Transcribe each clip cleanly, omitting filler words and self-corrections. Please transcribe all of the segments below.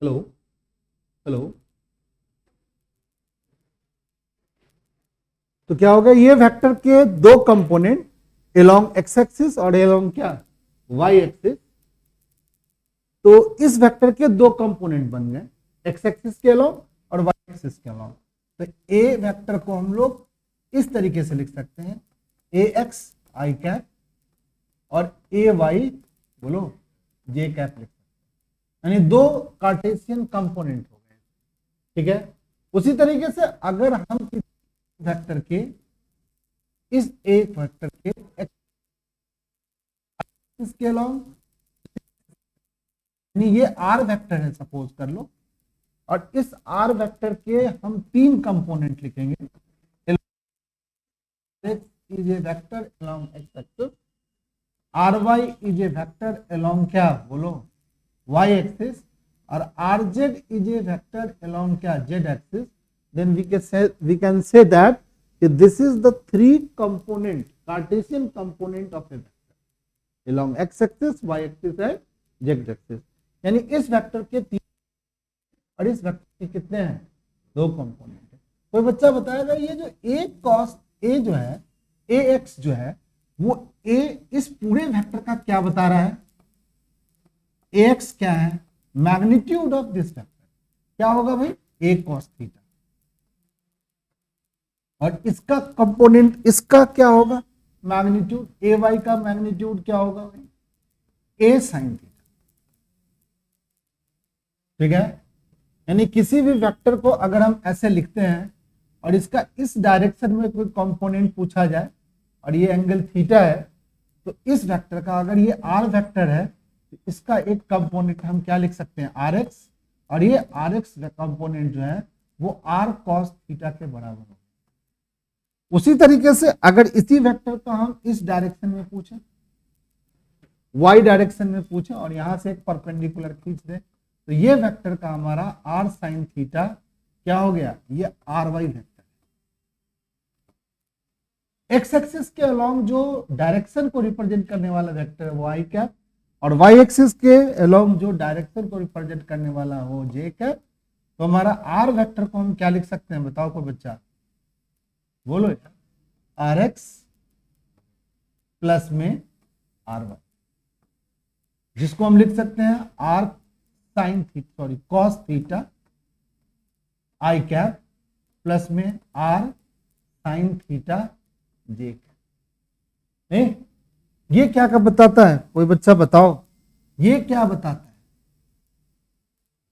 Hello hello. तो क्या होगा, ये वेक्टर के दो कंपोनेंट एलोंग एक्स एक्सिस और एलोंग क्या वाई एक्सिस। तो इस वेक्टर के दो कंपोनेंट बन गए, एक्स एक्सिस के एलोंग और वाई एक्सिस के एलोंग। तो ए वेक्टर को हम लोग इस तरीके से लिख सकते हैं, ए एक्स आई कैप और ए वाई बोलो जे कैप लिख सकते हैं, यानी दो कार्टेशियन कंपोनेंट हो गए। ठीक है। उसी तरीके से अगर हम किसी वेक्टर के इस एक वेक्टर के एक्सिस के अलोंग, ये आर वेक्टर है सपोज कर लो, और इस आर वेक्टर के हम तीन कंपोनेंट लिखेंगे, is a vector along x axis, r y is a vector along क्या बोलो वाई एक्सिस, और r z is a vector along क्या z axis. Then we can say that this is the three component cartesian component of a vector along x axis, y axis and z axis. यानी इस vector के तीन और इस vector के कितने हैं, दो कंपोनेंट है। कोई बच्चा बताएगा ये जो ए कॉस ए जो है, ए एक्स जो है, वो ए इस पूरे वेक्टर का क्या बता रहा है, ए एक्स क्या है, मैग्नीट्यूड ऑफ दिस वेक्टर क्या होगा भाई, ए कॉस थीटा, और इसका कंपोनेंट इसका क्या होगा मैग्नीट्यूड, ए वाई का मैग्नीट्यूड क्या होगा भाई, ए साइन थीटा। ठीक है। यानी किसी भी वेक्टर को अगर हम ऐसे लिखते हैं और इसका इस डायरेक्शन में कोई कंपोनेंट पूछा जाए और ये एंगल थीटा है, तो इस वेक्टर का अगर ये आर वेक्टर है तो इसका एक कंपोनेंट हम क्या लिख सकते हैं आर एक्स, और ये आर एक्स कंपोनेंट जो है वो आर कॉस थीटा के बराबर होगा। उसी तरीके से अगर इसी वेक्टर को हम इस डायरेक्शन में पूछें, वाई डायरेक्शन में पूछें, और यहां से एक परपेंडिकुलर खींच दें, तो ये वेक्टर का हमारा आर साइन थीटा क्या हो गया, ये आर वाई वेक्टर है। एक्स एक्सिस के अलोंग जो डायरेक्शन को रिप्रेजेंट करने वाला वेक्टर है वो आई कैप, और वाई एक्सिस के अलोंग जो डायरेक्शन को रिप्रेजेंट करने वाला हो जे कैप। तो हमारा आर वेक्टर को हम क्या लिख सकते हैं, बताओ कोई बच्चा बोलो, आर एक्स प्लस में आर वाई, जिसको हम लिख सकते हैं r sine theta sorry cos theta i cap plus में r sine theta j cap. ये क्या क्या बताता है, कोई बच्चा बताओ, ये क्या बताता है,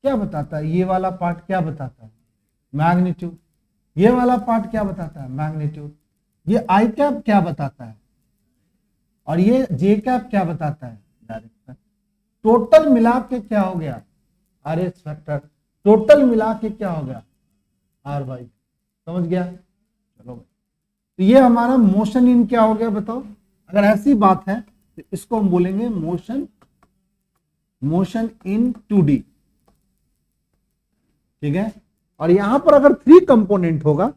क्या बताता है, ये वाला पार्ट क्या बताता है मैग्नीट्यूड, ये वाला पार्ट क्या बताता है मैग्नीट्यूड, ये आई कैप क्या बताता है, और ये जे कैप क्या बताता है डायरेक्शन। टोटल मिला के क्या हो गया आर एस वेक्टर, टोटल मिला के क्या हो गया आर वाई। समझ गया, चलो तो ये हमारा मोशन इन क्या हो गया बताओ। अगर ऐसी बात है तो इसको हम बोलेंगे मोशन, मोशन इन 2D। ठीक है। और यहां पर अगर थ्री कंपोनेंट होगा,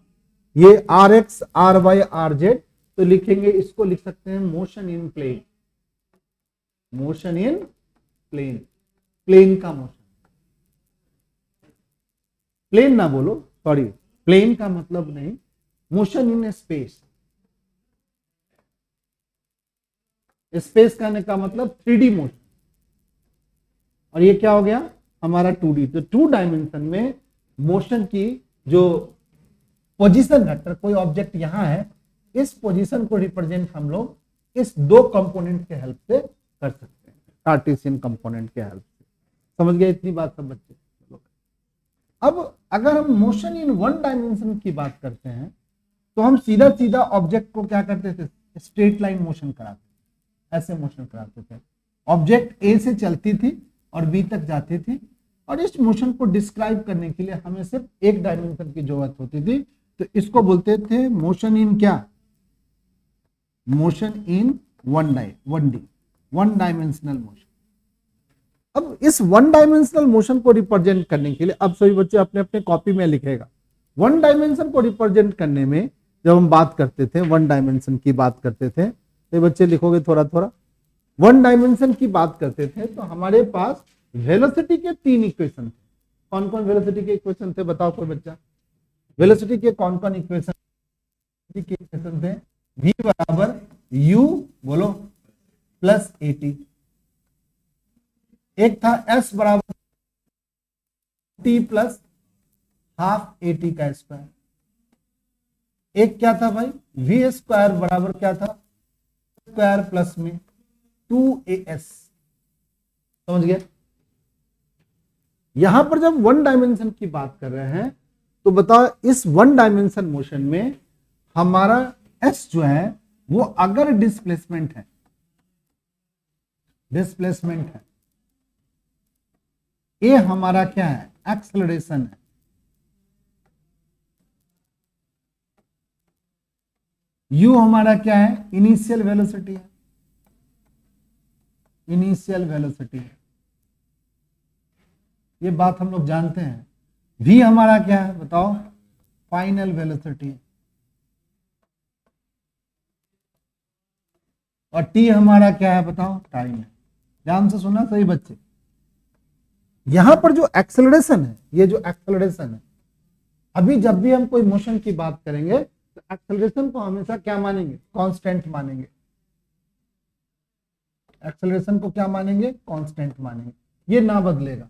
ये r x r y r z, तो लिखेंगे इसको लिख सकते हैं motion in plane, motion in plane, plane का मोशन। प्लेन ना बोलो सॉरी, प्लेन का मतलब नहीं, मोशन इन स्पेस, स्पेस कहने का मतलब 3D मोशन, और ये क्या हो गया हमारा 2D। तो 2 डायमेंशन में मोशन की जो पोजीशन वेक्टर, कोई ऑब्जेक्ट यहां है, इस पोजीशन को रिप्रेजेंट हम लोग इस दो कंपोनेंट के हेल्प से कर सकते हैं, कार्टेशियन कंपोनेंट के हेल्प से। समझ गए इतनी बात सब बच्चे। अब अगर हम मोशन इन 1 डायमेंशन की बात करते हैं तो हम सीधा सीधा ऑब्जेक्ट को क्या करते थे, स्ट्रेट लाइन मोशन कराते थे, ऐसे मोशन कराते थे। ऑब्जेक्ट ए से चलती थी और बी तक जाती थी, और इस मोशन को डिस्क्राइब करने के लिए हमें सिर्फ एक डायमेंशन की जरूरत होती थी, तो इसको बोलते थे मोशन इन क्या, motion in 1D, 1 dimensional motion. अब इस 1 डायमेंशनल मोशन को रिप्रेजेंट करने के लिए, अब सभी बच्चे अपने अपने कॉपी में लिखेगा, 1 डायमेंशन को रिप्रेजेंट करने में जब हम बात करते थे, 1 डायमेंशन की बात करते थे, तो बच्चे लिखोगे थोड़ा थोड़ा, 1 डायमेंशन की बात करते थे तो हमारे पास वेलोसिटी के 3 इक्वेशन थे। कौन कौन वेलोसिटी के इक्वेशन थे, बताओ कोई बच्चा। वेलोसिटी के कौन कौन इक्वेशन थे? v बराबर u बोलो प्लस at, एक था s बराबर t प्लस हाफ at का स्क्वायर, एक क्या था भाई v स्क्वायर बराबर क्या था स्क्वायर प्लस में 2as। समझ गया? यहां पर जब वन डायमेंशन की बात कर रहे हैं तो बताओ इस वन डायमेंशन मोशन में हमारा s जो है वो अगर डिस्प्लेसमेंट है, ये हमारा क्या है एक्सेलरेशन है, u हमारा क्या है इनिशियल वेलोसिटी है, ये बात हम लोग जानते हैं। v हमारा क्या है बताओ फाइनल वेलोसिटी है, और t हमारा क्या है बताओ टाइम है। ध्यान से सुनना सही बच्चे, यहां पर जो एक्सेलरेशन है, ये जो एक्सेलरेशन है, अभी जब भी हम कोई मोशन की बात करेंगे तो एक्सेलरेशन को हमेशा क्या मानेंगे कांस्टेंट मानेंगे, एक्सेलरेशन को क्या मानेंगे कांस्टेंट मानेंगे, ये ना बदलेगा,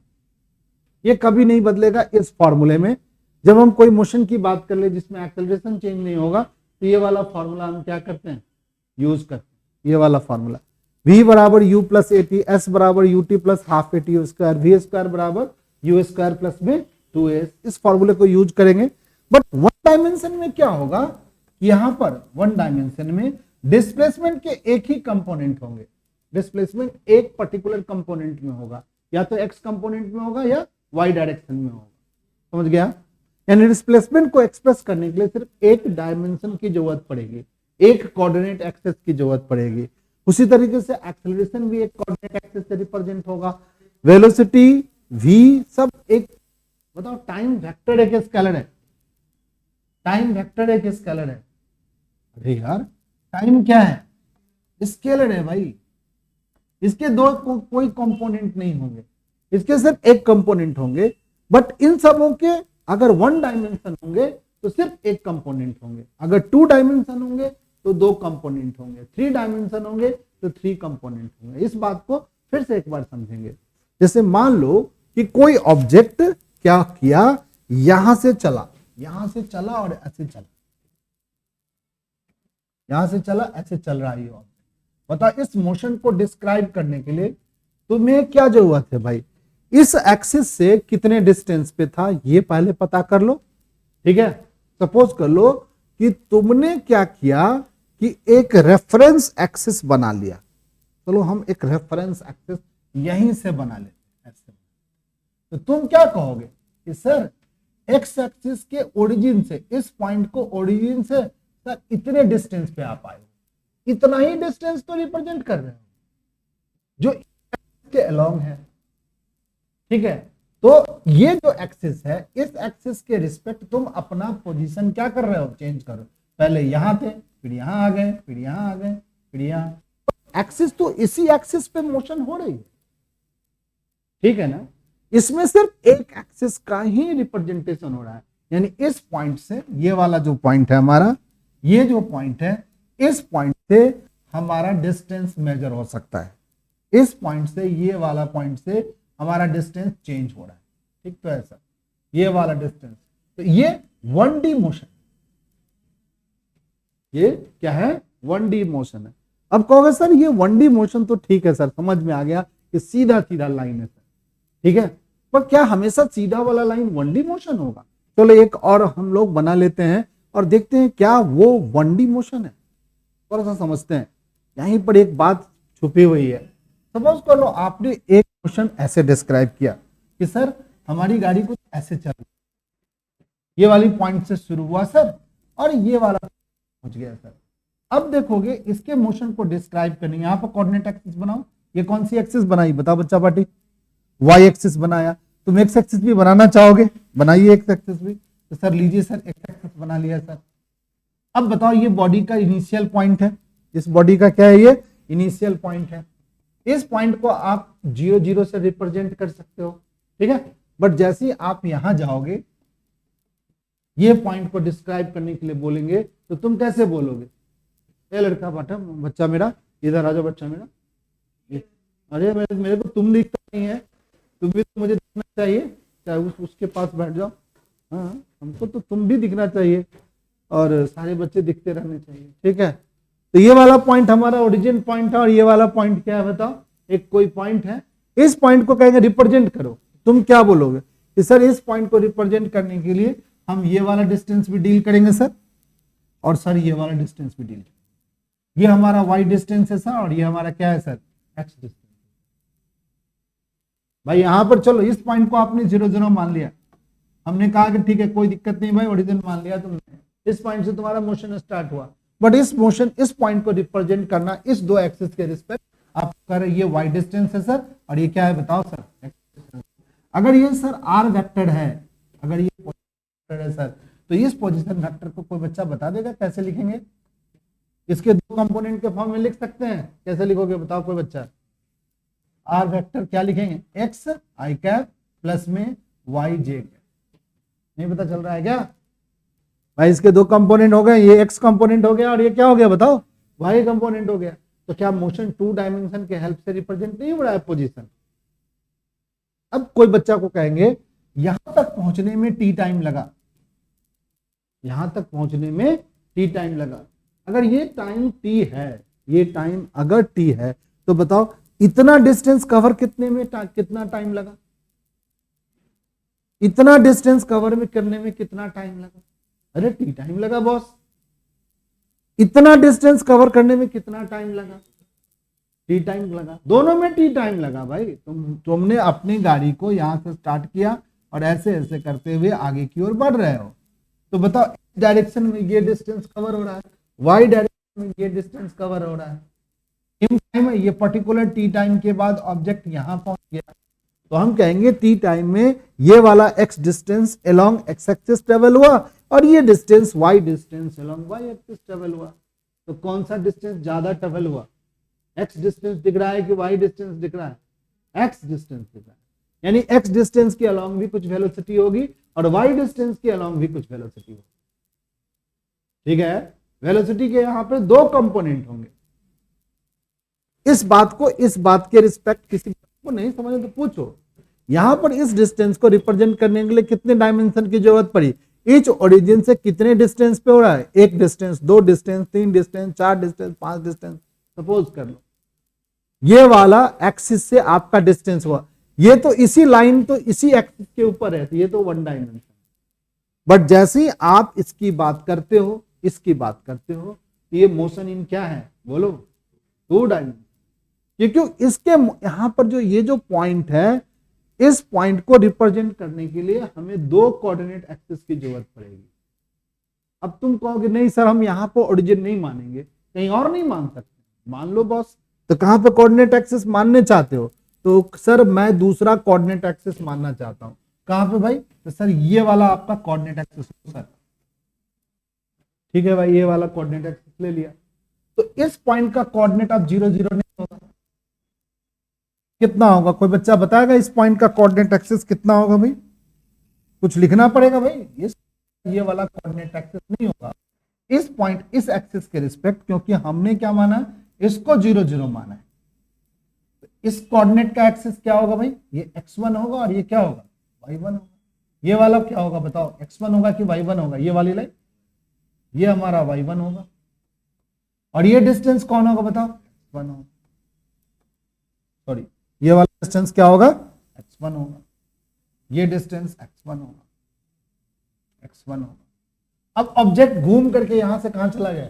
ये कभी नहीं बदलेगा। इस फॉर्मूले में जब हम कोई मोशन की बात कर ले जिसमें एक्सेलरेशन चेंज नहीं होगा तो ये वाला फॉर्मूला हम क्या करते हैं यूज करते हैं, ये वाला फॉर्मूला v बराबर u प्लस at, s बराबर ut plus half at square, v square बराबर u स्क्वायर प्लस में 2s, इस फॉर्मूले को यूज करेंगे। बट वन डायमेंशन में क्या होगा, यहां पर वन डायमेंशन में डिस्प्लेसमेंट के एक ही कंपोनेंट होंगे, डिस्प्लेसमेंट एक पर्टिकुलर कंपोनेंट में होगा, या तो x कंपोनेंट में होगा या y डायरेक्शन में होगा। समझ गया? यानी डिस्प्लेसमेंट को एक्सप्रेस करने के लिए सिर्फ एक डायमेंशन की जरूरत पड़ेगी, एक कोऑर्डिनेट एक्सिस की जरूरत पड़ेगी। उसी तरीके से एक्सेलरेशन भी एक कोऑर्डिनेट एक्सिस से रिप्रेजेंट होगा, वेलोसिटी v सब एक, बताओ टाइम वेक्टर एक स्केलर है, टाइम वेक्टर एक स्केलर है। अरे यार टाइम क्या है स्केलर है भाई, इसके दो कोई कंपोनेंट नहीं होंगे, इसके सिर्फ एक कंपोनेंट होंगे। बट इन सबों के अगर वन डायमेंशन होंगे तो सिर्फ एक कंपोनेंट होंगे, अगर टू डायमेंशन होंगे तो दो कंपोनेंट होंगे, थ्री डायमेंशन होंगे तो थ्री कंपोनेंट होंगे। इस बात को फिर से एक बार समझेंगे। जैसे मान लो कि कोई ऑब्जेक्ट क्या किया, यहां से चला और ऐसे चला, यहां से चला ऐसे चल रहा है ऑब्जेक्ट। बताओ इस मोशन को डिस्क्राइब करने के लिए तुम्हें क्या जरूरत है भाई, इस एक्सिस से कितने डिस्टेंस पे था ये पहले पता कर लो। ठीक है, सपोज कर लो कि तुमने क्या किया कि एक रेफरेंस एक्सिस बना लिया, चलो हम एक रेफरेंस एक्सिस यहीं से बना लेते ऐसे। तो तुम क्या कहोगे कि सर एक्स एक्सिस के ओरिजिन से, इस पॉइंट को ओरिजिन से सर इतने डिस्टेंस पे आप आए, इतना ही डिस्टेंस तो रिप्रेजेंट कर रहे हो जो के अलोंग है। ठीक है, तो ये जो एक्सिस है, इस एक्सिस के रिस्पेक्ट तुम अपना पोजीशन क्या कर रहे हो चेंज करो, पहले यहां थे फिर यहां आ गए, फिर यहां आ गए, फिर यहां, एक्सिस तो इसी एक्सिस पे मोशन हो रही है। ठीक है ना, इसमें सिर्फ एक एक्सिस का ही रिप्रेजेंटेशन हो रहा है, यानी इस पॉइंट से, ये वाला जो पॉइंट है हमारा, ये जो पॉइंट है, इस पॉइंट से हमारा डिस्टेंस मेजर हो सकता है, इस पॉइंट से ये वाला पॉइंट से हमारा डिस्टेंस चेंज हो रहा है। ठीक, तो ऐसा ये वाला डिस्टेंस, तो ये 1D मोशन, ये क्या है 1D मोशन है। अब कहोगे सर ये 1D मोशन तो ठीक है सर, समझ में आ गया कि सीधा सीधा लाइन है सर, ठीक है, पर क्या हमेशा सीधा वाला लाइन 1D मोशन होगा? चलो एक और हम लोग बना लेते हैं और देखते हैं क्या वो 1D मोशन है। थोड़ा सा समझते हैं, यहीं पर एक बात छुपी हुई है। सपोज कर लो आपने एक मोशन ऐसे डिस्क्राइब किया कि सर हमारी गाड़ी कुछ ऐसे चल रही, ये वाली पॉइंट से शुरू हुआ सर और ये वाला पहुंच गया सर। अब देखोगे इसके मोशन को डिस्क्राइब करनी, यहां पर कोऑर्डिनेट एक्सिस बनाओ, ये कौन सी एक्सिस बनाई बताओ बच्चा पार्टी, वाई एक्सिस बनाया। तुम एक्स एक्सिस भी बनाना चाहोगे, बनाइए एक्स एक्सिस भी, तो सर लीजिए सर एक्स एक्सिस बना लिया सर। अब बताओ ये बॉडी का इनिशियल पॉइंट है, इस बॉडी का क्या है ये इनिशियल पॉइंट है, इस पॉइंट को आप 0 0 से रिप्रेजेंट कर सकते हो। ठीक है, बट जैसे ही आप यहां जाओगे, ये पॉइंट को डिस्क्राइब करने के लिए बोलेंगे, तो तुम कैसे बोलोगे? ए लड़का बच्चा मेरा, इधर आ जाओ बच्चा मेरा। अरे मेरे को तुम दिखता नहीं है, तुम भी तो मुझे दिखना चाहिए, चाहे उसके पास बैठ जाओ। हाँ, हमको तो तुम भी दिखना चाहिए और सारे बच्चे दिखते रहने चाहिए, ठीक है। तो ये वाला पॉइंट हमारा ओरिजिन पॉइंट है, और ये वाला पॉइंट क्या है बताओ? एक कोई पॉइंट है, इस पॉइंट को कहेंगे रिप्रेजेंट करो। तुम क्या बोलोगे कि सर इस पॉइंट को रिप्रेजेंट करने के लिए हम ये वाला डिस्टेंस भी डील करेंगे सर, और सर ये वाला डिस्टेंस भी डील करेंगे। ये हमारा वाई डिस्टेंस है सर, और ये हमारा क्या है सर? X distance. भाई यहां पर चलो, इस पॉइंट को आपने 0 0 मान लिया, हमने कहा कि ठीक है कोई दिक्कत नहीं भाई, ओरिजिन मान लिया तुमने, इस पॉइंट से तुम्हारा मोशन स्टार्ट हुआ। बट इस मोशन, इस पॉइंट को रिप्रेजेंट करना इस दो एक्सिस के रिस्पेक्ट, आप कर ये वाई डिस्टेंस है सर, और ये क्या है बताओ सर? X distance. अगर ये सर आर वेक्टर है, अगर ये वेक्टर है सर, तो इस पोजीशन वेक्टर को कोई बच्चा बता देगा कैसे लिखेंगे? इसके दो कंपोनेंट के फॉर्म में लिख सकते हैं, कैसे लिखोगे बताओ कोई बच्चा? आर वेक्टर क्या लिखेंगे? एक्स आई कैप प्लस में वाई जे कैप। नहीं पता चल रहा है क्या भाई? इसके दो कंपोनेंट हो गए, ये एक्स कंपोनेंट हो गया और ये क्या हो गया बताओ? वाई कंपोनेंट हो गया। तो क्या मोशन 2 डायमेंशन के हेल्प से रिप्रेजेंट नहीं हो रहा है पोजीशन? अब कोई बच्चा को कहेंगे यहां तक पहुंचने में टी टाइम लगा, यहां तक पहुंचने में टी टाइम लगा। अगर ये टाइम टी है, ये टाइम अगर टी है, तो बताओ इतना डिस्टेंस कवर कितने में कितना टाइम लगा? इतना डिस्टेंस कवर में करने में कितना टाइम लगा? अरे टी टाइम लगा बॉस। इतना डिस्टेंस कवर करने में कितना टाइम लगा? टी टाइम लगा, दोनों में टी टाइम लगा भाई। तुमने अपनी गाड़ी को यहां से स्टार्ट किया और ऐसे ऐसे करते हुए आगे की ओर बढ़ रहे हो, तो बताओ इस डायरेक्शन में ये डिस्टेंस कवर हो रहा है, वाई डायरेक्शन में ये डिस्टेंस कवर हो रहा है। इन टाइम में ये पर्टिकुलर टी टाइम के बाद ऑब्जेक्ट यहां पहुंच गया, तो हम कहेंगे टी टाइम में ये वाला x distance along x axis travel हुआ, और ये distance y distance along y axis travel हुआ। तो कौन सा डिस्टेंस ज्यादा ट्रेवल हुआ? एक्स डिस्टेंस दिख रहा है कि वाई डिस्टेंस दिख रहा है? एक्स डिस्टेंस दिख रहा है, यानी एक्स डिस्टेंस के अलोंग भी कुछ वेलोसिटी होगी और वाई डिस्टेंस के अलोंग भी कुछ वेलोसिटी होगी, ठीक है। वेलोसिटी के यहां पर दो कंपोनेंट होंगे। इस बात के रिस्पेक्ट किसी को नहीं समझे तो पूछो। यहां पर इस डिस्टेंस को रिप्रेजेंट करने के लिए कितने डायमेंशन की जरूरत पड़ी? ईच ओरिजिन से कितने डिस्टेंस पे हो रहा है? एक डिस्टेंस, दो डिस्टेंस, तीन डिस्टेंस, चार डिस्टेंस, पांच डिस्टेंस। सपोज कर लो ये वाला एक्सिस से आपका डिस्टेंस हुआ, ये तो इसी लाइन, तो इसी एक्सिस के ऊपर है, तो ये तो 1 डायमेंशन। बट जैसे ही आप इसकी बात करते हो, इसकी बात करते हो, ये मोशन इन क्या है बोलो? 2 डायमेंशन। क्योंकि इसके यहां पर जो ये जो पॉइंट है, इस पॉइंट को रिप्रेजेंट करने के लिए हमें 2 कोऑर्डिनेट एक्सिस की जरूरत पड़ेगी। अब तुम कहोगे नहीं सर हम यहां पर ओरिजिन नहीं मानेंगे, कहीं और नहीं मान सकते? मान लो बॉस। तो कहां पे कोऑर्डिनेट एक्सिस मानने चाहते हो? तो सर मैं दूसरा कोऑर्डिनेट एक्सिस मानना चाहता हूं। कहां पे भाई? तो सर ये वाला आपका कोऑर्डिनेट एक्सिस सर, ठीक है भाई, ये वाला कोऑर्डिनेट एक्सिस ले लिया। तो इस पॉइंट का कोऑर्डिनेट अब 0 0 नहीं होगा, कितना होगा? कोई बच्चा बताएगा इस पॉइंट का कोऑर्डिनेट एक्सिस कितना होगा? भाई कुछ लिखना पड़ेगा भाई। ये वाला कोऑर्डिनेट एक्सिस नहीं होगा इस पॉइंट, इस एक्सिस के रिस्पेक्ट, क्योंकि हमने क्या माना? इसको 0 0 माना है। तो इस कोऑर्डिनेट का एक्सिस क्या होगा भाई? ये x1 होगा और ये क्या होगा? y1 होगा। ये वाला क्या होगा बताओ? x1 होगा कि y1 होगा? ये वाली लाइन, ये हमारा y1 होगा, और ये डिस्टेंस कौन होगा बताओ? x1 होगा। सॉरी, ये वाला डिस्टेंस क्या होगा? x1 होगा। ये डिस्टेंस x1 होगा, x1 होगा। अब ऑब्जेक्ट घूम करके यहां से कहां चला गया?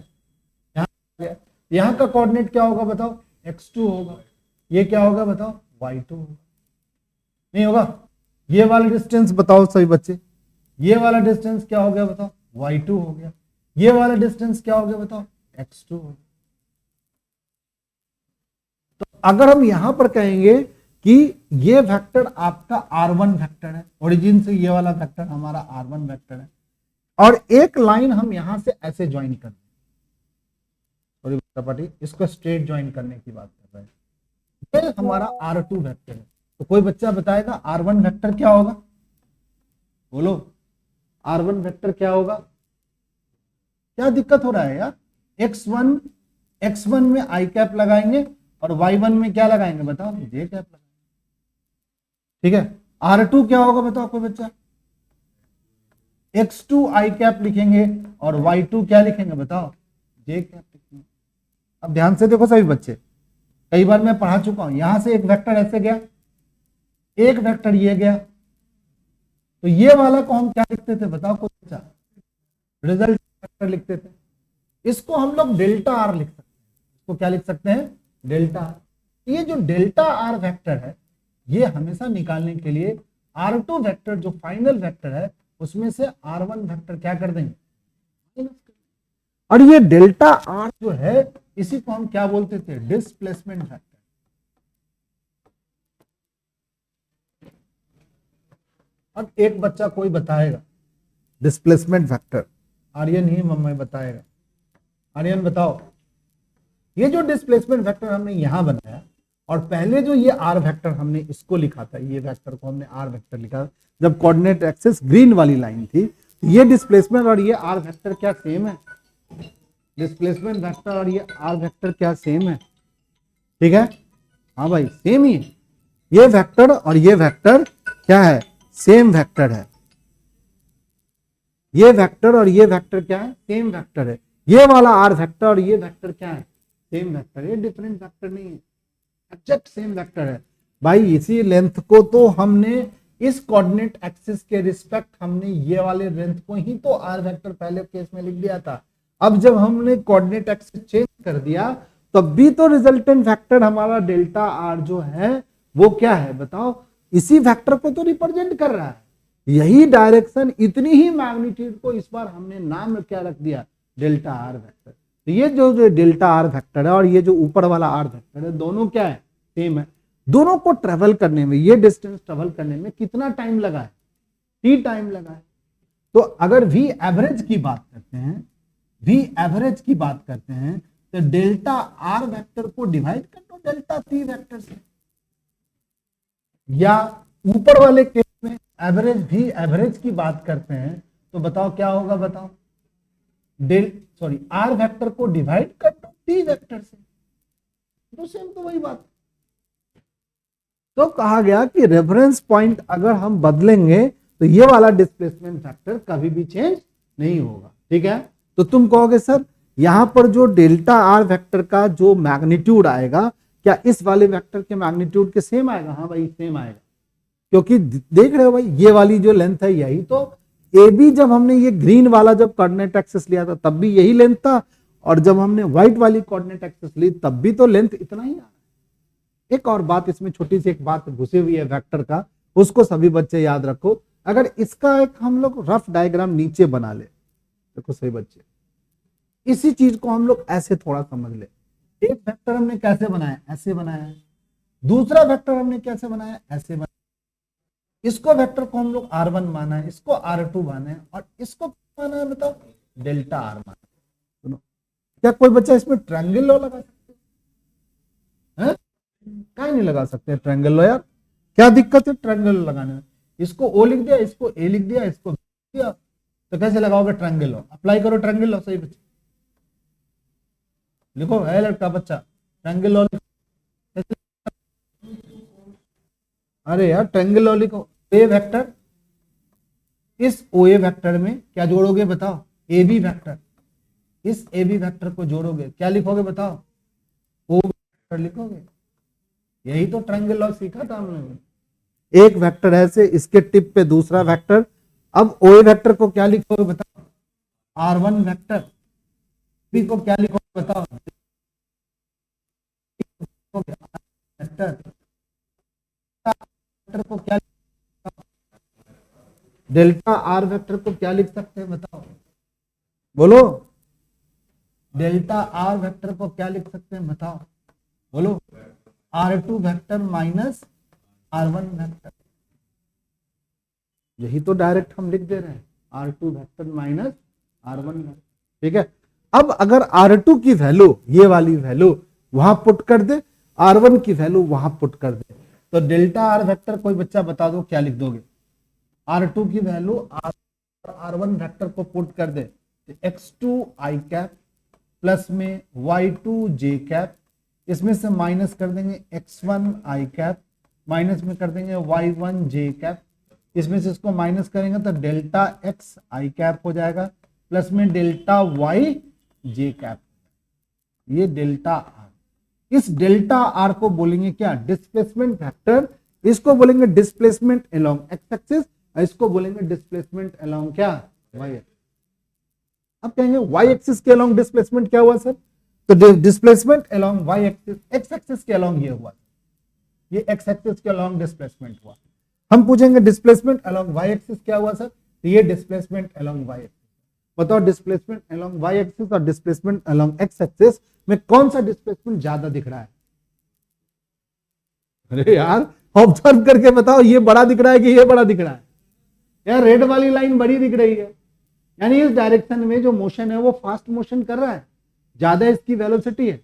यहां गया। यहां का कोऑर्डिनेट क्या होगा बताओ? x2 होगा। ये क्या होगा बताओ? y2 होगा। नहीं होगा? ये वाला डिस्टेंस बताओ सभी बच्चे, ये वाला डिस्टेंस क्या हो गया बताओ? y2 हो गया। ये वाला डिस्टेंस क्या हो गया बताओ? x2 हो गया। तो अगर हम यहां पर कहेंगे कि ये वेक्टर आपका r1 वेक्टर है, ओरिजिन से ये वाला वेक्टर हमारा r1 वेक्टर है, और एक लाइन हम यहां से ऐसे ज्वाइन कर दें, सॉरी इसको स्ट्रेट ज्वाइन करने की बात कर रहे हैं, ये हमारा r2 वेक्टर है। तो कोई बच्चा बताएगा r1 वेक्टर क्या होगा? बोलो R1 वेक्टर क्या होगा? क्या दिक्कत हो रहा है यार? x1 में आई कैप लगाएंगे और y1 में क्या लगाएंगे बताओ? जे कैप लगाएंगे। ठीक है, R2 क्या होगा बताओ कोई बच्चा? x2 आई कैप लिखेंगे और y2 क्या लिखेंगे बताओ? जे कैप लिखेंगे। अब ध्यान से देखो सभी बच्चे, कई बार मैं पढ़ा चुका हूं, यहां से एक वेक्टर ऐसे गया, एक वेक्टर ये गया, तो ये वाला को हम क्या लिखते थे बताओ कोई बच्चा? रिजल्ट वेक्टर लिखते थे। इसको हम लोग डेल्टा आर लिख सकते हैं। इसको क्या लिख सकते हैं? Delta R. ये जो डेल्टा आर वेक्टर है, ये हमेशा निकालने के लिए R2 वेक्टर जो फाइनल वेक्टर है उसमें से R1 वेक्टर क्या कर देंगे? और ये डेल्टा आर जो है इसी को हम क्या बोलते थे? Displacement vector. अब एक बच्चा कोई बताएगा डिस्प्लेसमेंट वेक्टर, आर्यन ही मम्मी बताएगा। आर्यन बताओ, ये जो डिस्प्लेसमेंट वेक्टर हमने यहां बनाया और पहले जो ये आर वेक्टर हमने इसको लिखा था, ये वेक्टर को हमने आर वेक्टर लिखा जब कोऑर्डिनेट एक्सिस ग्रीन वाली लाइन थी, ये डिस्प्लेसमेंट और ये आर वेक्टर क्या सेम है? डिस्प्लेसमेंट वेक्टर और ये आर वेक्टर क्या सेम है? ठीक है, हाँ भाई सेम ही है। ये वेक्टर और ये वेक्टर क्या है? सेम वेक्टर है। ये वेक्टर और ये वेक्टर क्या है? सेम वेक्टर है। ये वाला आर वेक्टर और ये वेक्टर क्या है? Same vector. ये डिफरेंट वेक्टर नहीं है, एग्जैक्ट सेम वेक्टर है भाई। इसी लेंथ को तो हमने इस कोऑर्डिनेट एक्सिस के रिस्पेक्ट हमने ये वाले लेंथ को ही तो आर वेक्टर पहले केस में लिख दिया था। अब जब हमने कोऑर्डिनेट एक्सिस चेंज कर दिया तब भी तो रिजल्टेंट वेक्टर हमारा डेल्टा आर जो है वो क्या है बताओ? इसी वेक्टर को तो रिप्रेजेंट कर रहा है। यही डायरेक्शन, इतनी ही मैग्नीट्यूड को इस बार हमने नाम क्या रख दिया? Delta R vector. तो ये जो डेल्टा आर वेक्टर है और ये जो ऊपर वाला आर वेक्टर है, दोनों क्या है? सेम है। दोनों को ट्रेवल करने में, ये डिस्टेंस ट्रेवल करने में कितना टाइम लगा है? t टाइम लगा है। तो अगर v एवरेज की बात करते हैं, v एवरेज की बात करते हैं तो डेल्टा आर वेक्टर को डिवाइड कर दो डेल्टा t वेक्टर से, या ऊपर वाले केस में एवरेज v एवरेज की बात करते हैं तो बताओ क्या होगा? बताओ आर वेक्टर को डिवाइड कर दो टी वेक्टर से, तो सेम तो वही बात। तो कहा गया कि रेफरेंस पॉइंट अगर हम बदलेंगे तो ये वाला डिस्प्लेसमेंट वेक्टर कभी भी चेंज नहीं होगा। ठीक है, तो तुम कहोगे सर यहां पर जो डेल्टा आर वेक्टर का जो मैग्नीट्यूड आएगा क्या इस वाले वेक्टर के मैग्नीट्यूड के सेम आएगा? हाँ भाई सेम आएगा, क्योंकि देख रहे हो भाई ये वाली जो लेंथ है यही तो ए बी, जब हमने ये ग्रीन वाला जब कोऑर्डिनेट एक्सिस लिया था तब भी यही लेंथ था, और जब हमने व्हाइट वाली कोऑर्डिनेट एक्सिस ली तब भी तो लेंथ इतना ही आ रहा है। एक और बात इसमें छोटी सी एक बात घुसी हुई है वेक्टर का, उसको सभी बच्चे याद रखो। अगर इसका एक हम लोग रफ डायग्राम नीचे बना ले, देखो सभी बच्चे इसी चीज को हम लोग ऐसे थोड़ा समझ ले। एक वेक्टर हमने कैसे बनाया? ऐसे बनाया है। दूसरा वेक्टर हमने कैसे बनाया? ऐसे बनाया। इसको वेक्टर को हम लोग R1 माना है, इसको R2 माना है, और इसको माना है बताओ? डेल्टा आर माना है। सुनो, क्या कोई बच्चा इसमें ट्रायंगल लॉ लगा सकते हैं? क्या नहीं लगा सकते ट्रायंगल लॉ यार? क्या दिक्कत है ट्रायंगल लॉ लगाने में? इसको O लिख दिया, इसको A लिख दिया, इसको B लिख दिया, तो कैसे लगाओगे ट्रायंगल लॉ? अप्लाई करो ट्रायंगल लॉ। सही बच्चे लिखो, है लड़का बच्चा ट्रायंगल लॉ। अरे यार ट्रायंगल लॉ लिखो। ए वेक्टर, इस ओ ए वेक्टर में क्या जोड़ोगे बताओ? A B vector. इस ए बी वेक्टर को जोड़ोगे, क्या लिखोगे बताओ? ओ वेक्टर लिखोगे। यही तो ट्रायंगल लॉ सीखा था हमने। एक वेक्टर ऐसे, इसके टिप पे दूसरा वेक्टर। अब ओ ए वेक्टर को क्या लिखोगे बताओ? R1 vector. बी को क्या लिखोगे बताओ? वेक्टर को क्या, डेल्टा आर वेक्टर को क्या लिख सकते हैं बताओ? बोलो, डेल्टा आर वेक्टर को क्या लिख सकते हैं बताओ? बोलो, R2 vector minus R1 vector. यही तो डायरेक्ट हम लिख दे रहे हैं, R2 vector minus R1 vector. ठीक है, अब अगर R2 की वैल्यू, ये वाली वैल्यू वहां पुट कर दे, R1 की वैल्यू वहां पुट कर दे, तो डेल्टा आर वेक्टर कोई बच्चा बता दो क्या लिख दोगे? R2 की वैल्यू R1 वेक्टर को पुट कर दे तो x2 i कैप प्लस में y2 j कैप, इसमें से माइनस कर देंगे x1 i कैप, माइनस में कर देंगे y1 j कैप, इसमें से इसको माइनस करेंगे तो डेल्टा x i कैप हो जाएगा प्लस में डेल्टा y j कैप। ये डेल्टा आर, इस डेल्टा आर को बोलेंगे क्या, डिस्प्लेसमेंट वेक्टर, इसको बोलेंगे डिस्प्लेसमेंट अलोंग एक्स एक्सिस, इसको बोलेंगे डिस्प्लेसमेंट अलोंग क्या, वाई एक्सिस। अब कहेंगे वाई एक्सिस के अलोंग डिस्प्लेसमेंट क्या हुआ सर, तो displacement along y axis, x axis के अलोंग ये हुआ, ये एक्स एक्सिस के अलोंग डिस्प्लेसमेंट हुआ। हम पूछेंगे डिस्प्लेसमेंट अलोंग वाई एक्सिस क्या हुआ सर, तो ये डिस्प्लेसमेंट अलोंग वाई एक्सिस। बताओ डिस्प्लेसमेंट अलोंग वाई एक्सिस और डिस्प्लेसमेंट अलोंग एक्स एक्सिस में कौन सा डिस्प्लेसमेंट ज्यादा दिख रहा है। अरे यार ऑब्जर्व करके बताओ, ये बड़ा दिख रहा है कि ये बड़ा दिख रहा है। यार रेड वाली लाइन बड़ी दिख रही है, यानी इस डायरेक्शन में जो मोशन है वो फास्ट मोशन कर रहा है, ज्यादा इसकी वेलोसिटी है,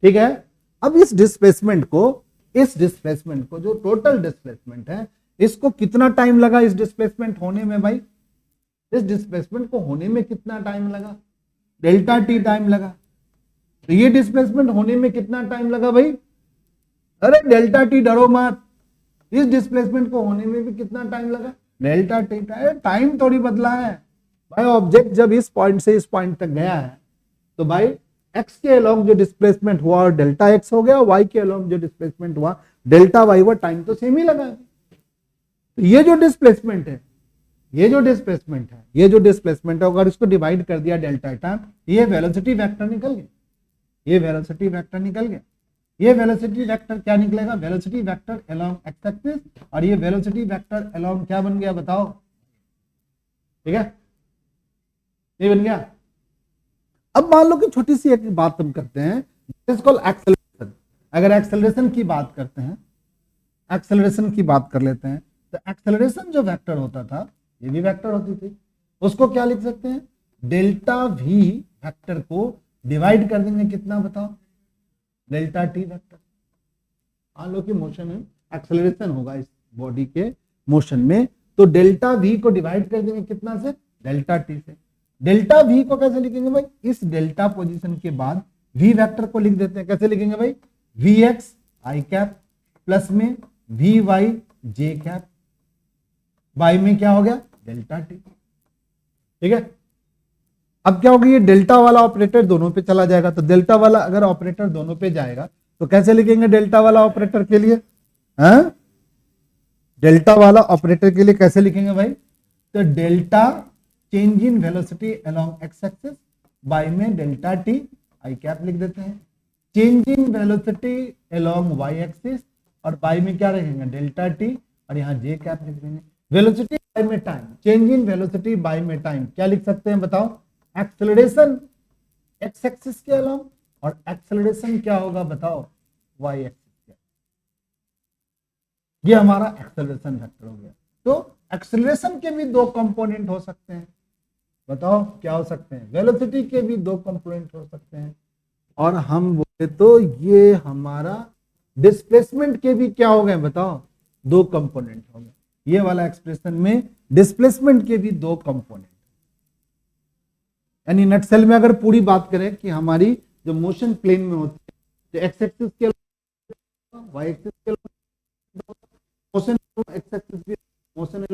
ठीक है। अब इस डिस्प्लेसमेंट को जो टोटल डिस्प्लेसमेंट है, इसको कितना टाइम लगा इस डिस्प्लेसमेंट होने में भाई, इस डिस्प्लेसमेंट को होने में कितना टाइम लगा, डेल्टा टी टाइम लगा। तो ये डिस्प्लेसमेंट होने में कितना टाइम लगा भाई, अरे डेल्टा टी, डरो मत, इस डिस्प्लेसमेंट को होने में भी कितना टाइम लगा, डेल्टा टी। टाइम थोड़ी बदला है भाई, ऑब्जेक्ट जब इस पॉइंट से इस पॉइंट तक गया है तो भाई एक्स के अलोंग जो डिस्प्लेसमेंट हुआ और डेल्टा एक्स हो गया, वाई के अलोंग जो डिस्प्लेसमेंट हुआ डेल्टा वाई हुआ, टाइम तो सेम ही लगा। तो ये जो डिस्प्लेसमेंट है, अगर इसको डिवाइड कर दिया डेल्टा टाइम, ये वेलोसिटी वेक्टर निकल गया, ये वेलोसिटी वेक्टर निकल गया। ये वेलोसिटी वेक्टर क्या निकलेगा, velocity vector along x axis, और ये वेलोसिटी वेक्टर अलोंग क्या बन गया बताओ, ठीक है, ये बन गया। अब मान लो कि छोटी सी एक बात हम करते हैं, एक्सेलरेशन। अगर एक्सेलरेशन की बात करते हैं, एक्सेलरेशन की बात कर लेते हैं, तो एक्सेलरेशन जो वेक्टर होता था, ये भी वेक्टर होती थी, उसको क्या लिख सकते हैं, डेल्टा वी वेक्टर को डिवाइड कर देंगे कितना बताओ, डेल्टा टी वेक्टर। मान लो कि मोशन में एक्सेलरेशन होगा इस बॉडी के मोशन में, तो डेल्टा वी को डिवाइड कर देंगे कितना से, डेल्टा टी से। डेल्टा वी को कैसे लिखेंगे भाई, इस डेल्टा पोजीशन के बाद वी वेक्टर को लिख देते हैं, कैसे लिखेंगे भाई, v x i cap plus में v y j cap, y में क्या हो गया, डेल्टा टी, ठीक है। अब क्या होगा, ये डेल्टा वाला ऑपरेटर दोनों पे चला जाएगा, तो डेल्टा वाला अगर ऑपरेटर दोनों पे जाएगा तो कैसे लिखेंगे डेल्टा वाला ऑपरेटर के लिए, हाँ डेल्टा वाला ऑपरेटर के लिए कैसे लिखेंगे भाई, तो delta change in velocity along x axis by में डेल्टा टी आई कैप लिख देते हैं, change in velocity along y axis और बाय में क्या रखेंगे, डेल्टा टी, और यहाँ जे कैप लिख देंगे। वेलोसिटी बाय में time, change in velocity bye में टाइम क्या लिख सकते हैं बताओ, एक्सेलरेशन एक्स एक्सिस के अलोंग, और एक्सेलरेशन क्या होगा बताओ, वाई एक्सिस के। ये हमारा एक्सेलरेशन वेक्टर हो गया। तो एक्सेलरेशन के भी दो कंपोनेंट हो सकते हैं, बताओ क्या हो सकते हैं, वेलोसिटी के भी दो कंपोनेंट हो सकते हैं, और हम बोले तो ये हमारा डिस्प्लेसमेंट के भी क्या हो गए बताओ, दो कंपोनेंट हो गए। ये वाला एक्सप्रेशन में डिस्प्लेसमेंट के भी दो कंपोनेंट, यानी नटसेल में अगर पूरी बात करें कि हमारी जो मोशन प्लेन में होती है, तो एक्स एक्सिस के वाई एक्सिस के मोशन एक्स एक्सिस भी मोशन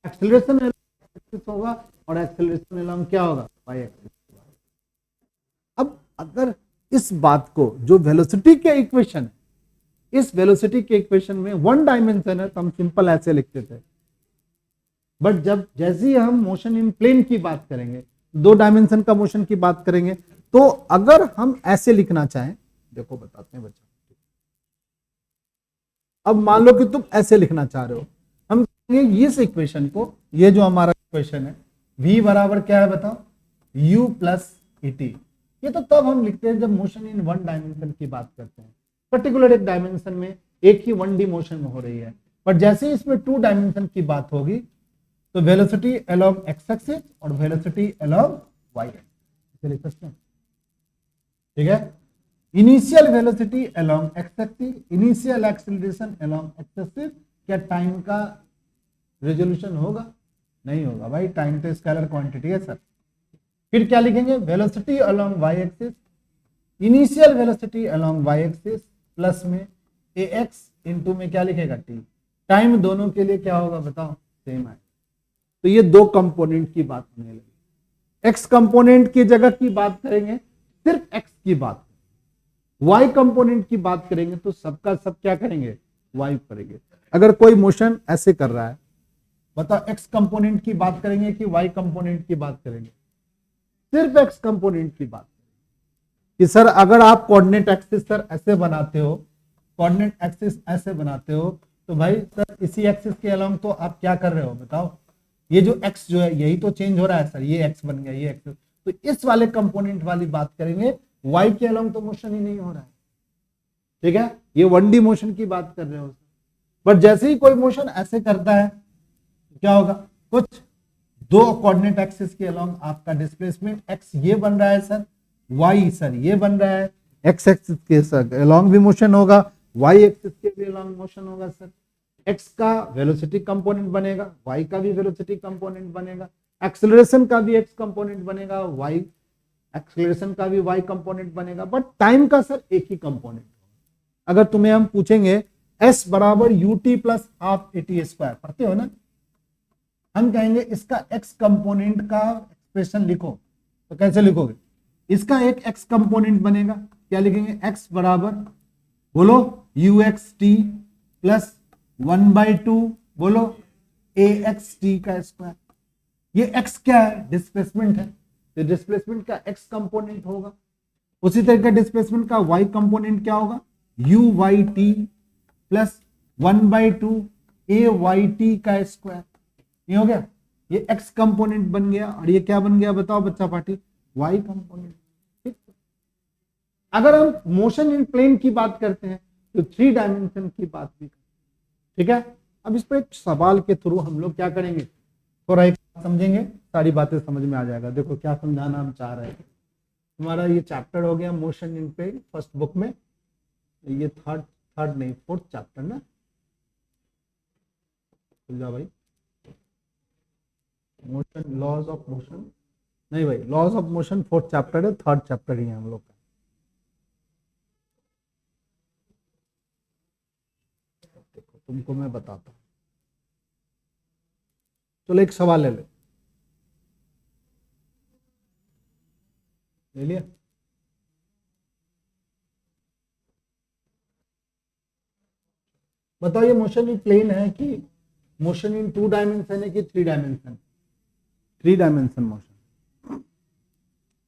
एक्सेलरेशन एक्सिस होगा, और एक्सेलरेशन अलोंग क्या होगा, वाई एक्सिस। अब अगर इस बात को जो वेलोसिटी के इक्वेशन, इस वेलोसिटी के इक्वेशन में वन डायमेंशन है तो हम सिंपल ऐसे लिखते थे, बट जब जैसे ही हम मोशन इन प्लेन की बात करेंगे, दो डायमेंशन का मोशन की बात करेंगे, तो अगर हम ऐसे लिखना चाहें, देखो बताते हैं बच्चों, अब मान लो कि तुम ऐसे लिखना चाह रहे हो, हम इस इक्वेशन को, ये जो हमारा इक्वेशन है v बराबर क्या है बताओ, u प्लस ईटी। ये तो तब हम लिखते हैं जब मोशन इन वन डायमेंशन की बात करते हैं, पर्टिकुलर एक डायमेंशन में एक ही 1D मोशन हो रही है, पर जैसे ही इसमें 2 डायमेंशन की बात होगी तो वेलोसिटी अलोंग एक्स एक्सिस और वेलोसिटी अलोंग वाई एक्सिस लिख सकते हैं, ठीक है। Initial velocity along x axis, initial acceleration along x axis, क्या टाइम का रेजोल्यूशन होगा? नहीं होगा भाई, टाइम तो स्केलर क्वांटिटी है सर। फिर क्या लिखेंगे? Velocity along y axis, initial velocity along y axis plus में ax इंटू में क्या लिखेगा t। टाइम दोनों के लिए क्या होगा बताओ? सेम है। तो ये दो कंपोनेंट की बात होने लगी। x कंपोनेंट की जगह की बात करेंगे सिर्फ x की बात, y कंपोनेंट की बात करेंगे तो सबका सब क्या करेंगे? y करेंगे। अगर कोई मोशन ऐसे कर रहा है, बताओ x कंपोनेंट की बात करेंगे कि y कंपोनेंट की बात करेंगे? सिर्फ x कंपोनेंट की बात कि सर अगर आप कोऑर्डिनेट एक्सिस सर ऐसे बनाते हो, कोऑर्डिनेट एक्सिस ऐसे बनाते हो, तो भाई सर इसी एक्सिस के अलोंग तो आप क्या कर रहे हो बताओ? ये जो x जो है यही तो चेंज हो रहा है सर, ये x बन गया, ये x। तो इस वाले कंपोनेंट वाली बात करेंगे, y के अलोंग तो मोशन ही नहीं हो रहा है, ठीक है? ये 1D मोशन की बात कर रहे हो। बट जैसे ही कोई मोशन ऐसे करता है तो क्या होगा? कुछ दो कोऑर्डिनेट एक्सिस के अलोंग आपका डिस्प्लेसमेंट x ये बन रहा है सर, y सर ये बन रहा है, x एक्सिस के सर अलोंग भी मोशन होगा, y एक्सिस के भी अलोंग मोशन होगा सर। x का वेलोसिटी कंपोनेंट बनेगा, y का भी वेलोसिटी कंपोनेंट बनेगा, एक्सेलरेशन का भी x कंपोनेंट बनेगा, y एक्सेलरेशन का भी y कंपोनेंट बनेगा, बट टाइम का सर एक ही कंपोनेंट। अगर तुम्हें हम पूछेंगे s बराबर ut plus half at square, पढ़ते हो ना? हम कहेंगे इसका x कंपोनेंट का एक्सप्रेशन लिखो, तो कैसे लिखोगे? इसका एक x कंपोनेंट बनेगा, क्या लिखेंगे? x बराबर बोलो uxt प्लस 1/2 बोलो axt का स्क्वायर। ये x क्या है? डिस्प्लेसमेंट है, तो डिस्प्लेसमेंट का x कंपोनेंट होगा। उसी तरह का डिस्प्लेसमेंट का y कंपोनेंट क्या होगा? uyt प्लस 1/2 ayt का स्क्वायर। ये हो गया, ये x कंपोनेंट बन गया, और ये क्या बन गया बताओ बच्चा पार्टी? y component. ठीक, अगर हम मोशन इन प्लेन की बात करते हैं तो 3 डायमेंशन की बात भी करते हैं, ठीक है? अब इस पर एक सवाल के थ्रू हम लोग क्या करेंगे, थोड़ा एक समझेंगे, सारी बातें समझ में आ जाएगा। देखो क्या समझाना हम चाह रहे हैं। हमारा ये चैप्टर हो गया motion in plane first book में, ये थर्ड नहीं फोर्थ चैप्टर ना, खुल जा भाई। मोशन लॉज ऑफ मोशन नहीं भाई, laws of motion fourth chapter है, थर्ड चैप्टर ही है हम लोग का। देखो तुमको मैं बताता हूँ, चलो एक सवाल ले लिया। बताओ ये मोशन इन प्लेन है कि मोशन इन 2 डायमेंशन है कि 3 डायमेंशन? 3 dimension motion.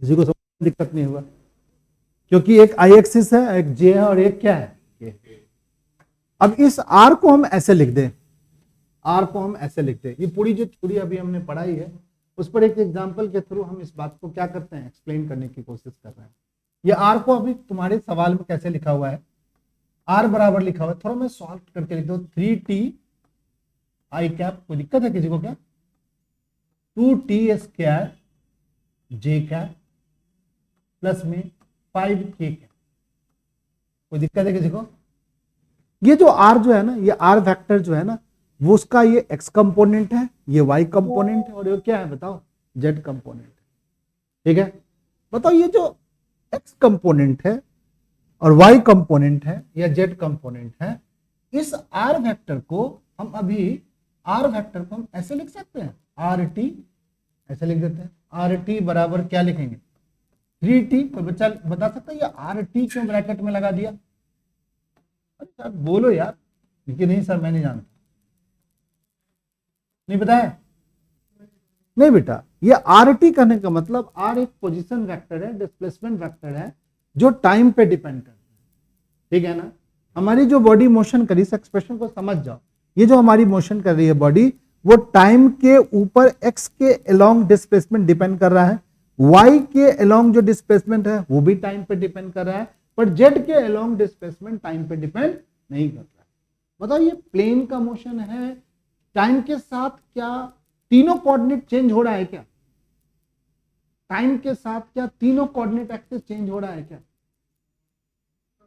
किसी को समझ दिक्कत नहीं हुआ? क्योंकि एक आई एक्सिस है, एक जे है, और एक क्या है? अब इस आर को हम ऐसे लिख दें, आर को हम ऐसे लिखते हैं, ये पूरी जो थ्योरी अभी हमने पढ़ाई है उस पर एक एग्जांपल के थ्रू हम इस बात को क्या करते हैं? एक्सप्लेन करने की कोशिश कर रहे हैं। ये आर को अभी तुम्हारे सवाल में कैसे लिखा हुआ है? आर बराबर लिखा हुआ है, थोड़ा मैं सॉल्व करके लिख दो, 3t आई कैप, कोई दिक्कत है किसी को क्या? 2t स्क्वायर जे कैप प्लस में 5k कैप, कोई दिक्कत है किसी को? ये जो आर जो है ना, ये आर वेक्टर जो है ना, वो उसका ये x कंपोनेंट है, ये y कंपोनेंट है, और ये क्या है बताओ? z component. ठीक है, बताओ ये जो x कंपोनेंट है और y कंपोनेंट है या z कंपोनेंट है, इस r वेक्टर को हम अभी r वेक्टर को हम ऐसे लिख सकते हैं, rt ऐसे लिख देते हैं। rt बराबर क्या लिखेंगे? 3t। कोई बच्चा बता सकता है ये rt क्यों ब्रैकेट में लगा दिया? अच्छा बोलो यार, लेकिन नहीं सर मैं नहीं जानता, नहीं पता है? नहीं बेटा, ये आर टी करने का मतलब आर एक पोजीशन वेक्टर है, डिस्प्लेसमेंट वेक्टर है जो टाइम पे डिपेंड करता है। ठीक है ना? हमारी जो बॉडी मोशन करी, इस एक्सप्रेशन को समझ जाओ, ये जो हमारी मोशन कर रही है बॉडी, वो टाइम के ऊपर एक्स के अलोंग डिस्प्लेसमेंट डिपेंड कर रहा है, वाई के अलोंग जो डिस्प्लेसमेंट है वो भी टाइम पे डिपेंड कर रहा है, पर जेड के अलोंग डिस्प्लेसमेंट टाइम पे डिपेंड नहीं कर रहा है। बताओ ये प्लेन का मोशन है, टाइम के साथ क्या तीनों कोऑर्डिनेट चेंज हो रहा है क्या? टाइम के साथ क्या तीनों कोऑर्डिनेट एक्सिस चेंज हो रहा है क्या?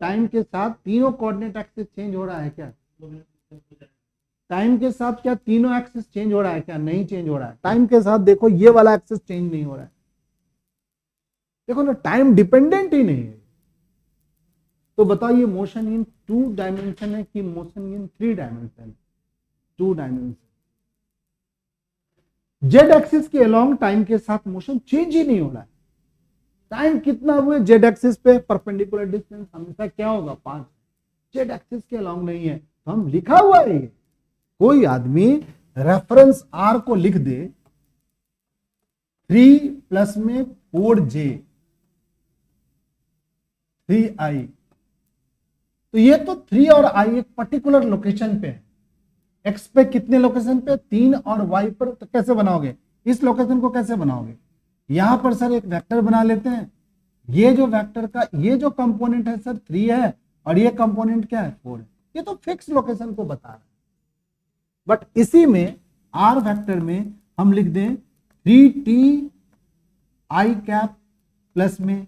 टाइम के साथ तीनों कोऑर्डिनेट एक्सिस चेंज हो रहा है क्या? टाइम के साथ क्या तीनों एक्सिस चेंज हो रहा है क्या? नहीं चेंज हो रहा है। टाइम के साथ देखो ये वाला एक्सिस चेंज नहीं हो रहा है, देखो ना, टाइम डिपेंडेंट ही नहीं है। तो बताओ ये मोशन इन 2 डायमेंशन है कि motion in 3 dimension? 2 dimension. Z axis के अलोंग टाइम के साथ मोशन चेंज ही नहीं हो रहा है। टाइम कितना हुए जेड एक्सिस पे? परपेंडिकुलर डिस्टेंस हमेशा क्या होगा? 5। जेड एक्सिस के अलोंग नहीं है तो हम लिखा हुआ है। कोई आदमी रेफरेंस आर को लिख दे 3 प्लस में 4j 3i, तो ये तो 3 और i एक पर्टिकुलर लोकेशन पे है। x पे कितने लोकेशन पे? 3 और y पर। तो कैसे बनाओगे इस लोकेशन को? कैसे बनाओगे? यहां पर सर एक वेक्टर बना लेते हैं। ये जो वेक्टर का ये जो कंपोनेंट है सर 3 है और ये कंपोनेंट क्या है? 4 है। ये तो फिक्स लोकेशन को बता रहा है। बट इसी में आर वेक्टर में हम लिख दें 3t i कैप प्लस में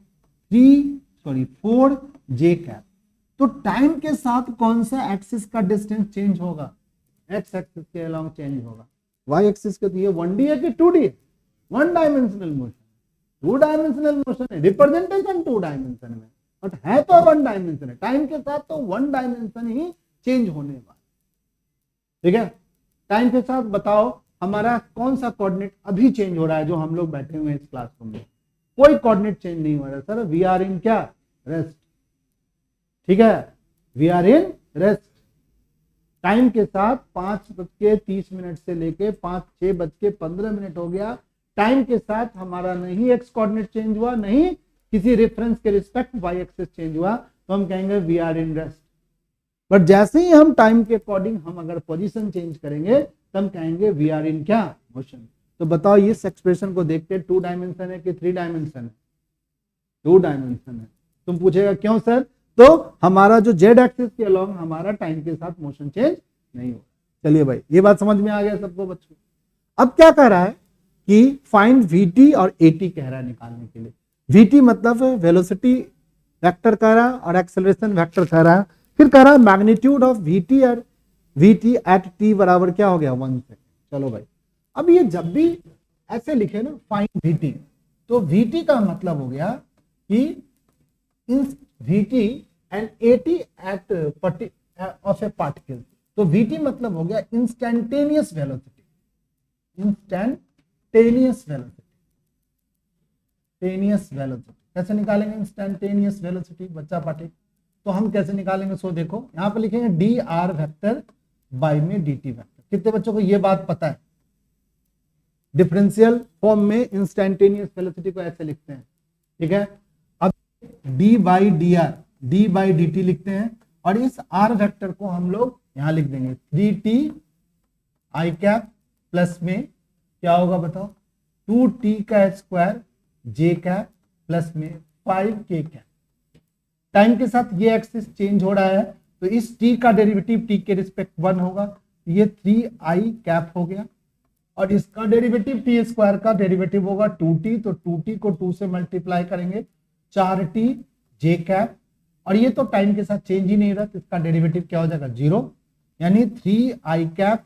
4j कैप। तो टाइम के साथ कौन सा एक्सिस का डिस्टेंस चेंज होगा? एक्स एक्सिस के अलोंग चेंज होगा। वाई एक्सिस के तो ये 1D है कि 2D है? 1 डायमेंशनल मोशन। 2 डायमेंशनल मोशन है, रिप्रेजेंटेशन 2 डायमेंशन में, बट है तो 1 डायमेंशन है। टाइम के साथ तो 1 डायमेंशन ही चेंज होने वाला। ठीक है, टाइम के साथ बताओ हमारा कौन सा कोऑर्डिनेट अभी चेंज हो रहा है? जो हम लोग बैठे हुए हैं इस क्लासरूम में, कोई कोऑर्डिनेट चेंज नहीं हो रहा सर। वी आर इन क्या? रेस्ट। ठीक है, we are in rest. Time के साथ 5:30 से लेके 6:15 हो गया। टाइम के साथ हमारा नहीं एक्स कोऑर्डिनेट चेंज हुआ, नहीं किसी रेफरेंस के रिस्पेक्ट वाई एक्सिस चेंज हुआ, तो हम कहेंगे we are in rest. But जैसे ही हम टाइम के अकॉर्डिंग हम अगर पोजीशन चेंज करेंगे तो हम कहेंगे वी आर इन क्या? मोशन। तो बताओ इस एक्सप्रेशन को देखते 2 डायमेंशन है कि 3 डायमेंशन है? 2 डायमेंशन है। तुम पूछेगा क्यों सर? तो हमारा जो जेड एक्सिस के अलोंग हमारा टाइम के साथ मोशन चेंज नहीं हो। चलिए भाई, ये बात समझ में आ गया सबको बच्चों? अब क्या कह रहा है कि फाइंड वीटी और एटी कह रहा है निकालने के लिए। वीटी मतलब वेलोसिटी वेक्टर कह रहा है और एक्सेलरेशन वेक्टर कह रहा है। फिर कह रहा है मैग्नीट्यूड ऑफ वीटी और वीटी एट टी बराबर क्या हो गया? 1 से। चलो भाई, अब ये जब भी ऐसे लिखे ना फाइंड वीटी, तो वीटी का मतलब हो गया कि इन v t and a t at of a particle. तो वीटी मतलब हो गया इंस्टैंटेनियस वेलोसिटी। इंस्टैंटेनियस वेलोसिटी, टेनियस वेलोसिटी कैसे निकालेंगे? इंस्टैंटेनियस वेलोसिटी बच्चा पाटिक। तो हम कैसे निकालेंगे? सो देखो यहां पर लिखेंगे डी आर वेक्टर बाई में डी टी वेक्टर। कितने बच्चों को ये बात पता है? डिफरेंशियल फॉर्म में इंस्टैंटेनियस वेलोसिटी को ऐसे लिखते हैं। ठीक है, अब D by D R, D by D T लिखते हैं और इस आर वेक्टर को हम लोग यहां लिख देंगे 3t आई कैप प्लस में क्या होगा बताओ? 2t का स्क्वायर j कैप प्लस में 5k कैप। टाइम के साथ ये एक्सिस चेंज हो रहा है तो इस t का डेरिवेटिव t के रिस्पेक्ट 1 होगा, ये 3i कैप हो गया और इसका डेरिवेटिव t स्क्वायर का डेरिवेटिव होगा 2t, तो 2t को 2 से मल्टीप्लाई करेंगे 4t j कैप, और ये तो टाइम के साथ चेंज ही नहीं रहा तो इसका डेरिवेटिव क्या हो जाएगा? 0, यानी 3i कैप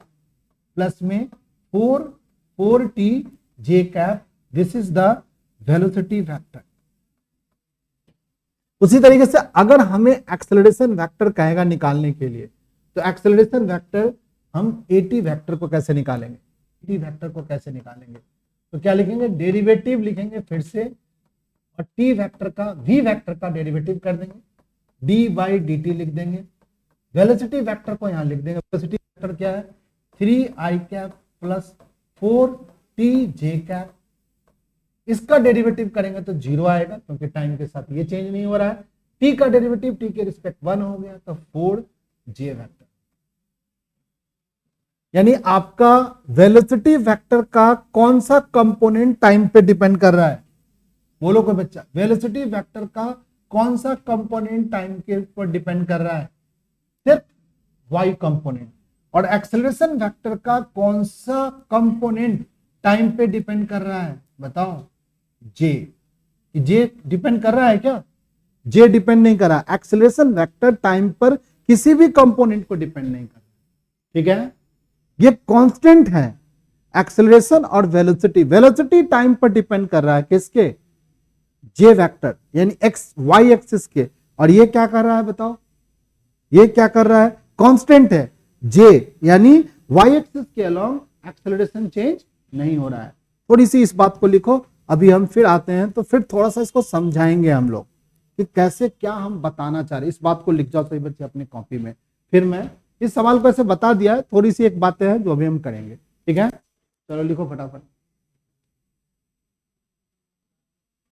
प्लस में 4t j cap. This is the velocity vector. उसी तरीके से अगर हमें एक्सेलरेशन वेक्टर कहेगा निकालने के लिए, तो एक्सेलरेशन वेक्टर हम एटी वेक्टर को कैसे निकालेंगे? एटी वेक्टर को कैसे निकालेंगे? तो क्या लिखेंगे? डेरिवेटिव लिखेंगे फिर से और टी वेक्टर का वी वेक्टर का डेरिवेटिव कर देंगे, डी बाई डी टी लिख देंगे। वेलोसिटी वेक्टर को यहां लिख देंगे। वेलोसिटी वेक्टर क्या है? 3i cap plus 4t j cap. इसका डेरिवेटिव करेंगे तो 0 आएगा क्योंकि टाइम के साथ ये चेंज नहीं हो रहा है। t का डेरिवेटिव t के रिस्पेक्ट 1 हो गया तो 4j वेक्टर। यानी आपका वेलोसिटी वेक्टर का कौन सा कंपोनेंट टाइम पे डिपेंड कर रहा है? बोलो कोई बच्चा, वेलोसिटी वेक्टर का कौन सा कंपोनेंट टाइम के ऊपर डिपेंड कर रहा है? सिर्फ y कंपोनेंट। और एक्सेलरेशन वेक्टर का कौन सा कंपोनेंट टाइम पे डिपेंड कर रहा है? बताओ। j डिपेंड कर रहा है क्या? j डिपेंड नहीं कर रहा। एक्सेलरेशन वेक्टर टाइम पर किसी भी कंपोनेंट को डिपेंड नहीं कर रहा। ठीक है, ये कांस्टेंट है। एक्सेलरेशन और वेलोसिटी, वेलोसिटी टाइम पर डिपेंड कर रहा है, किसके, जे वेक्टर यानी एक्स वाई एक्सिस के, और ये क्या कर रहा है बताओ, ये क्या कर रहा है, कांस्टेंट है, जे यानी वाई एक्सिस के अलोंग एक्सेलरेशन चेंज नहीं हो रहा है। थोड़ी सी इस बात को लिखो, अभी हम फिर आते हैं तो फिर थोड़ा सा इसको समझाएंगे हम लोग कि कैसे क्या हम बताना चाह रहे हैं। इस बात को लिख जाओ सही बच्चे अपने कॉपी में। फिर मैं इस सवाल को ऐसे बता दिया है, थोड़ी सी एक बातें हैं जो अभी हम करेंगे, ठीक है, चलो लिखो फटाफट।